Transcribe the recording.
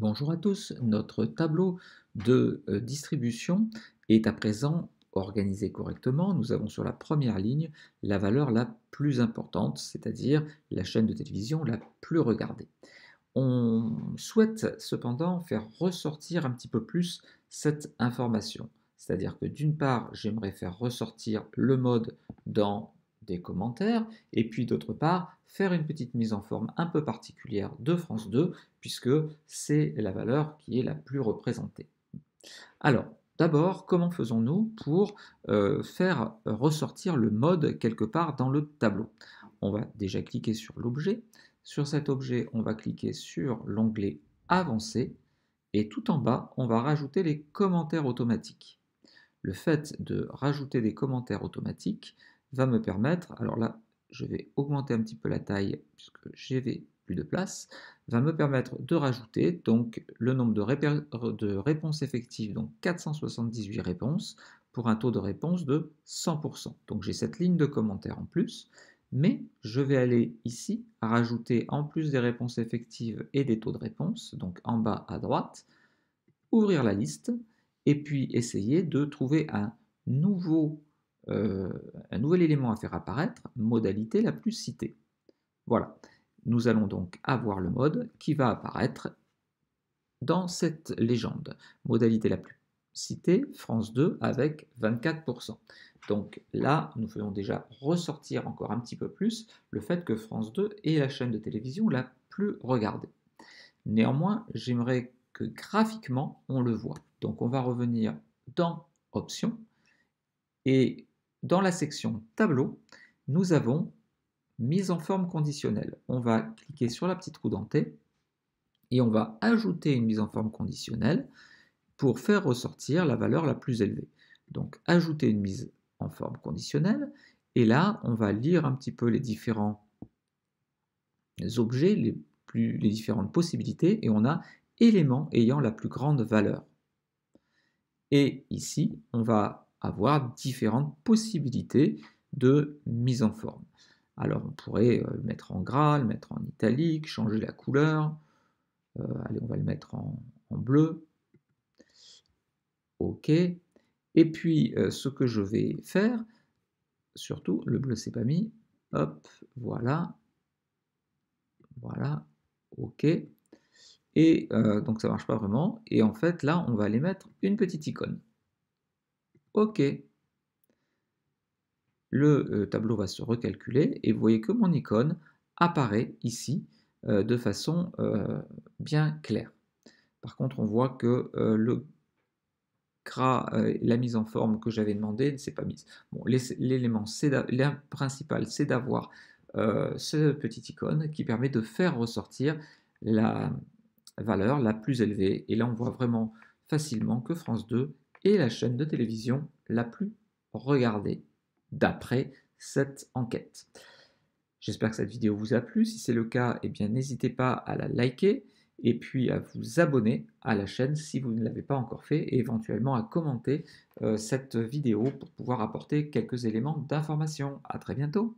Bonjour à tous, notre tableau de distribution est à présent organisé correctement. Nous avons sur la première ligne la valeur la plus importante, c'est-à-dire la chaîne de télévision la plus regardée. On souhaite cependant faire ressortir un petit peu plus cette information. C'est-à-dire que d'une part, j'aimerais faire ressortir le mode dans des commentaires, et puis d'autre part, faire une petite mise en forme un peu particulière de France 2, puisque c'est la valeur qui est la plus représentée. Alors, d'abord, comment faisons-nous pour faire ressortir le mode quelque part dans le tableau? On va déjà cliquer sur l'objet. Sur cet objet, on va cliquer sur l'onglet Avancer et tout en bas, on va rajouter les commentaires automatiques. Le fait de rajouter des commentaires automatiques va me permettre, alors là, je vais augmenter un petit peu la taille puisque j'avais plus de place, va me permettre de rajouter donc le nombre de réponses effectives, donc 478 réponses, pour un taux de réponse de 100%. Donc j'ai cette ligne de commentaires en plus, mais je vais aller ici rajouter en plus des réponses effectives et des taux de réponse, donc en bas à droite, ouvrir la liste et puis essayer de trouver nouveau, euh, un nouvel élément à faire apparaître, modalité la plus citée. Voilà, nous allons donc avoir le mode qui va apparaître dans cette légende. Modalité la plus citée, France 2 avec 24%. Donc là, nous faisons déjà ressortir encore un petit peu plus le fait que France 2 est la chaîne de télévision la plus regardée. Néanmoins, j'aimerais que graphiquement, on le voit. Donc on va revenir dans Options et dans la section Tableau, nous avons Mise en forme conditionnelle. On va cliquer sur la petite roue dentée et on va ajouter une mise en forme conditionnelle pour faire ressortir la valeur la plus élevée. Donc ajouter une mise en forme conditionnelle et là, on va lire un petit peu les différents objets, les différentes possibilités et on a éléments ayant la plus grande valeur. Et ici, on va avoir différentes possibilités de mise en forme. Alors on pourrait le mettre en gras, le mettre en italique, changer la couleur. Allez, on va le mettre en bleu. OK. Et puis ce que je vais faire, surtout, le bleu c'est pas mis. Hop, voilà. Voilà. OK. Et donc ça marche pas vraiment. Et en fait, là, on va aller mettre une petite icône. OK. Le tableau va se recalculer et vous voyez que mon icône apparaît ici de façon bien claire. Par contre, on voit que le gras, la mise en forme que j'avais demandé ne s'est pas mise. Bon, l'élément principal, c'est d'avoir ce petit icône qui permet de faire ressortir la valeur la plus élevée. Et là, on voit vraiment facilement que France 2 est la chaîne de télévision la plus regardée d'après cette enquête. J'espère que cette vidéo vous a plu. Si c'est le cas, eh bien n'hésitez pas à la liker et puis à vous abonner à la chaîne si vous ne l'avez pas encore fait et éventuellement à commenter cette vidéo pour pouvoir apporter quelques éléments d'information. À très bientôt.